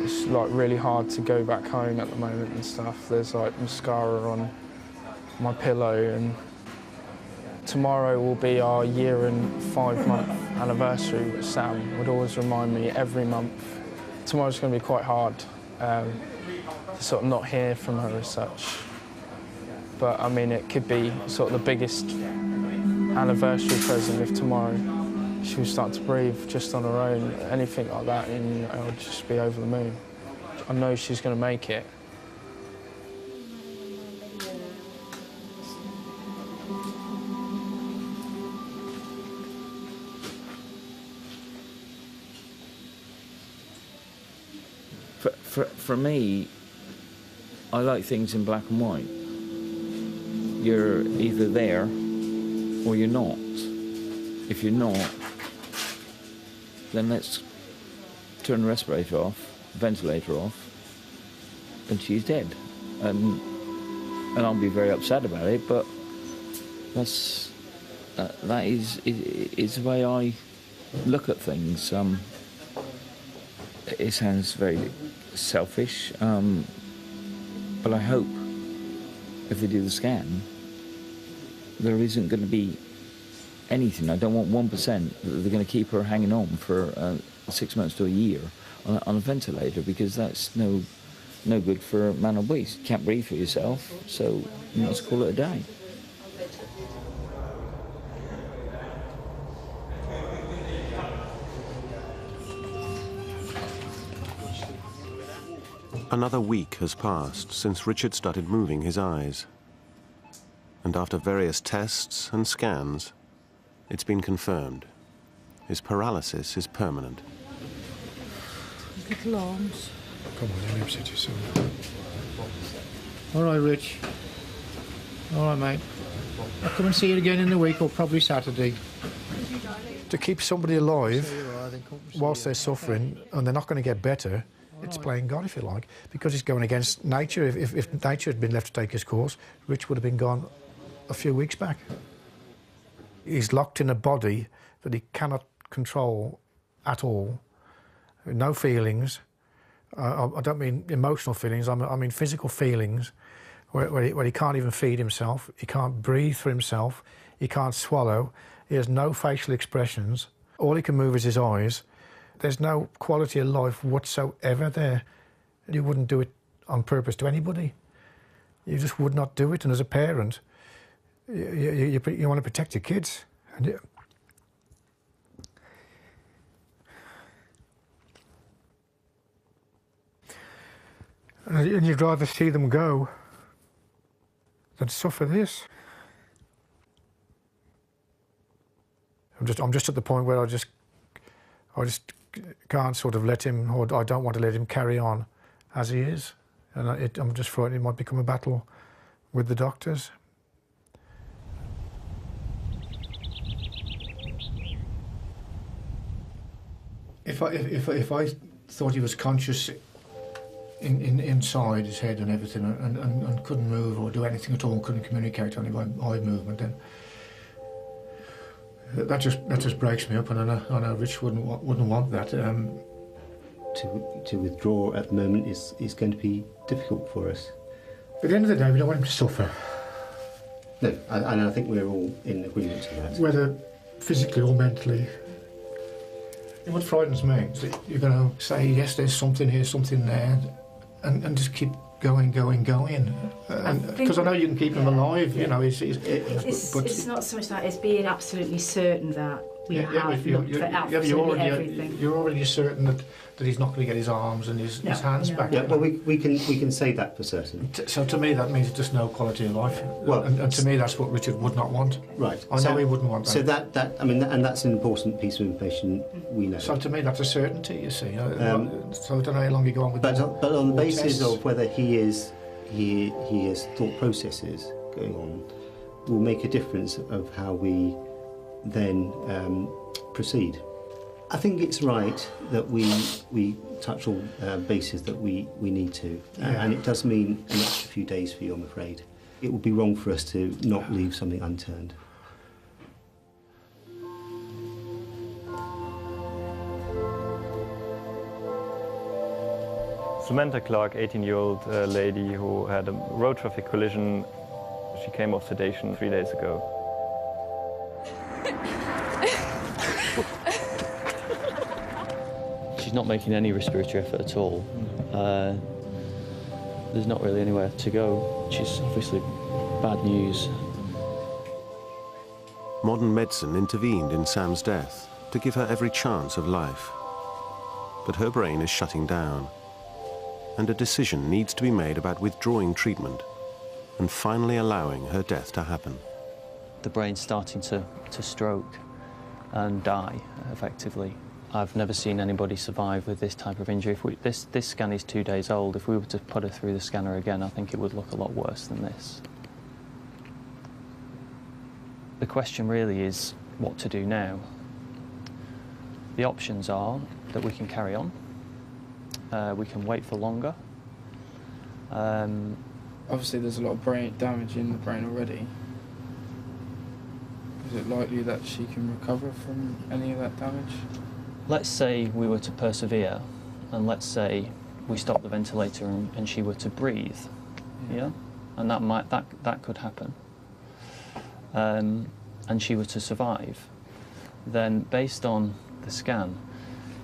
it's like really hard to go back home at the moment and stuff. There's like mascara on my pillow, and tomorrow will be our 1 and 5 month anniversary, but Sam would always remind me every month. Tomorrow's going to be quite hard to sort of not hear from her as such. But I mean, it could be sort of the biggest anniversary present if tomorrow she was starting to breathe just on her own, anything like that, and I would just be over the moon. I know she's going to make it. For me, I like things in black and white. You're either there or you're not. If you're not, then let's turn the respirator off, ventilator off, and she's dead. And I'll be very upset about it, but that is the way I look at things. It sounds very selfish, but I hope if they do the scan, there isn't going to be anything. I don't want 1% that they're going to keep her hanging on for 6 months to a year on a ventilator, because that's no good for man or beast. You can't breathe for yourself, so let's call it a day. Another week has passed since Richard started moving his eyes. And after various tests and scans, it's been confirmed. His paralysis is permanent. Little arms. Come on, don't upset yourself. All right, Rich. All right, mate. I'll come and see you again in a week, or probably Saturday. To keep somebody alive whilst they're suffering and they're not going to get better, it's playing God, if you like, because it's going against nature. If nature had been left to take his course, Rich would have been gone a few weeks back. He's locked in a body that he cannot control at all. No feelings. I don't mean emotional feelings, I mean physical feelings, where he can't even feed himself, he can't breathe for himself, he can't swallow, he has no facial expressions. All he can move is his eyes. There's no quality of life whatsoever there. You wouldn't do it on purpose to anybody. You just would not do it. And as a parent, you want to protect your kids. And you'd rather see them go than suffer this. I'm just at the point where I just can't sort of let him, or I don't want to let him carry on as he is. And I'm just frightened it might become a battle with the doctors. If I thought he was conscious inside his head and everything, and couldn't move or do anything at all, and couldn't communicate only by eye movement, then that just breaks me up, and I know Rich wouldn't want that. To withdraw at the moment is going to be difficult for us. At the end of the day, we don't want him to suffer. No, and I think we're all in agreement to that. Whether physically or mentally. What frightens me is that you're going to say, yes, there's something here, something there, and just keep going. Because I know you can keep him alive, you know. It's not so much that, it's being absolutely certain that we have looked for absolutely everything. You're already certain that he's not going to get his arms and his hands back. Yeah, well, we can say that for certain. So to me, that means just no quality of life. Well, and to me, that's what Richard would not want. Right. I know he wouldn't want that. So that I mean, and that's an important piece of information we know. So to me, that's a certainty. You see. So I don't know how long you go on with. But on the basis tests. of whether he has thought processes going on, will make a difference of how we then proceed. I think it's right that we touch all bases that we need to, and it does mean an extra few days for you, I'm afraid. It would be wrong for us to not leave something unturned. Samantha Clark, 18-year-old lady who had a road traffic collision. She came off sedation 3 days ago. She's not making any respiratory effort at all. There's not really anywhere to go, which is obviously bad news. Modern medicine intervened in Sam's death to give her every chance of life. But her brain is shutting down, and a decision needs to be made about withdrawing treatment and finally allowing her death to happen. The brain's starting to stroke and die, effectively. I've never seen anybody survive with this type of injury. This scan is 2 days old. If we were to put her through the scanner again, I think it would look a lot worse than this. The question really is what to do now. The options are that we can carry on, we can wait for longer. Obviously there's a lot of brain damage in the brain already. Is it likely that she can recover from any of that damage? Let's say we were to persevere, and let's say we stopped the ventilator and she were to breathe, yeah? And that could happen. And she were to survive, then based on the scan,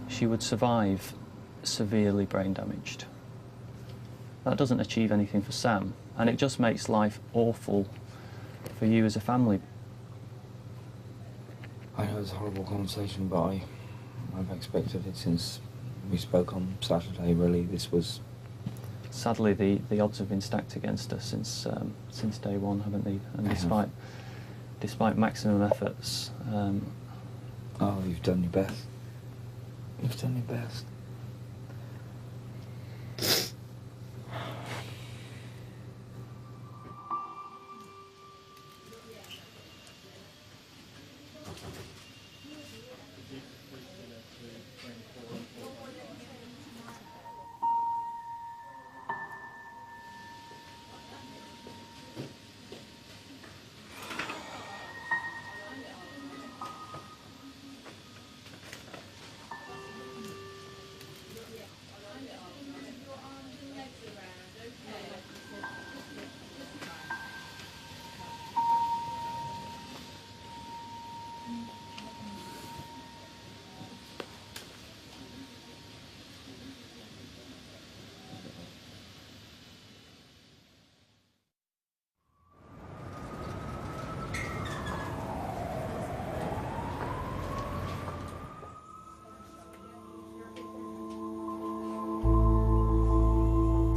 she would survive severely brain damaged. That doesn't achieve anything for Sam, and it just makes life awful for you as a family. I know it's a horrible conversation, but I've expected it since we spoke on Saturday, really. This was... Sadly, the odds have been stacked against us since day one, haven't they? And despite maximum efforts... Oh, you've done your best. You've done your best.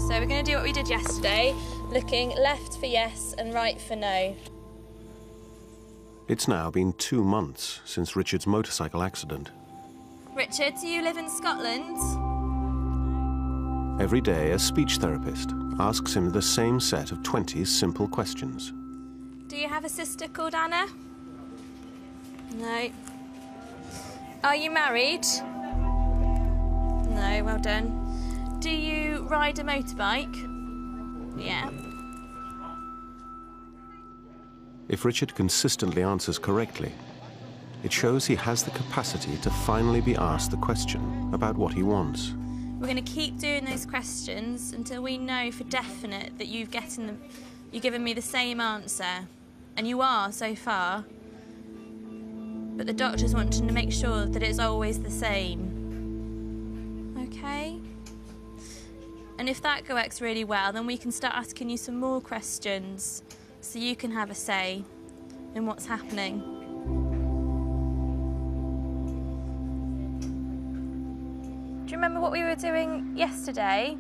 So we're going to do what we did yesterday, looking left for yes and right for no. It's now been 2 months since Richard's motorcycle accident. Richard, do you live in Scotland? Every day, a speech therapist asks him the same set of 20 simple questions. Do you have a sister called Anna? No. Are you married? No, well done. Do you ride a motorbike? Yeah. If Richard consistently answers correctly, it shows he has the capacity to finally be asked the question about what he wants. We're going to keep doing those questions until we know for definite that you've given me the same answer. And you are so far. But the doctors want to make sure that it's always the same. Okay? And if that works really well, then we can start asking you some more questions so you can have a say in what's happening. Do you remember what we were doing yesterday?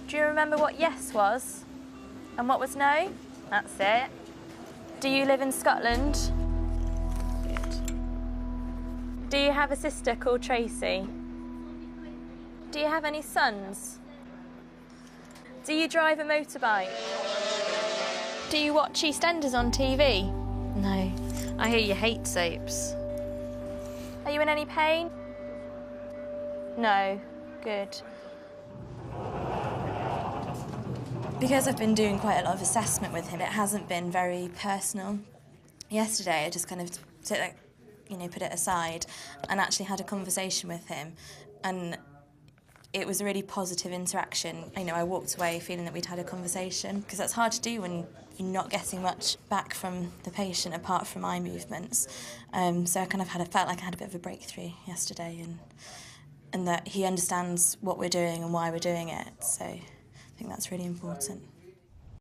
Do you remember what yes was and what was no? That's it. Do you live in Scotland? Good. Do you have a sister called Tracy? Do you have any sons? Do you drive a motorbike? Do you watch EastEnders on TV? No. I hear you hate soaps. Are you in any pain? No. Good. Because I've been doing quite a lot of assessment with him, it hasn't been very personal. Yesterday, I just kind of put it aside and actually had a conversation with him. And it was a really positive interaction. You know, I walked away feeling that we'd had a conversation, because that's hard to do when you're not getting much back from the patient apart from eye movements. So I kind of felt like I had a bit of a breakthrough yesterday, and that he understands what we're doing and why we're doing it. So I think that's really important.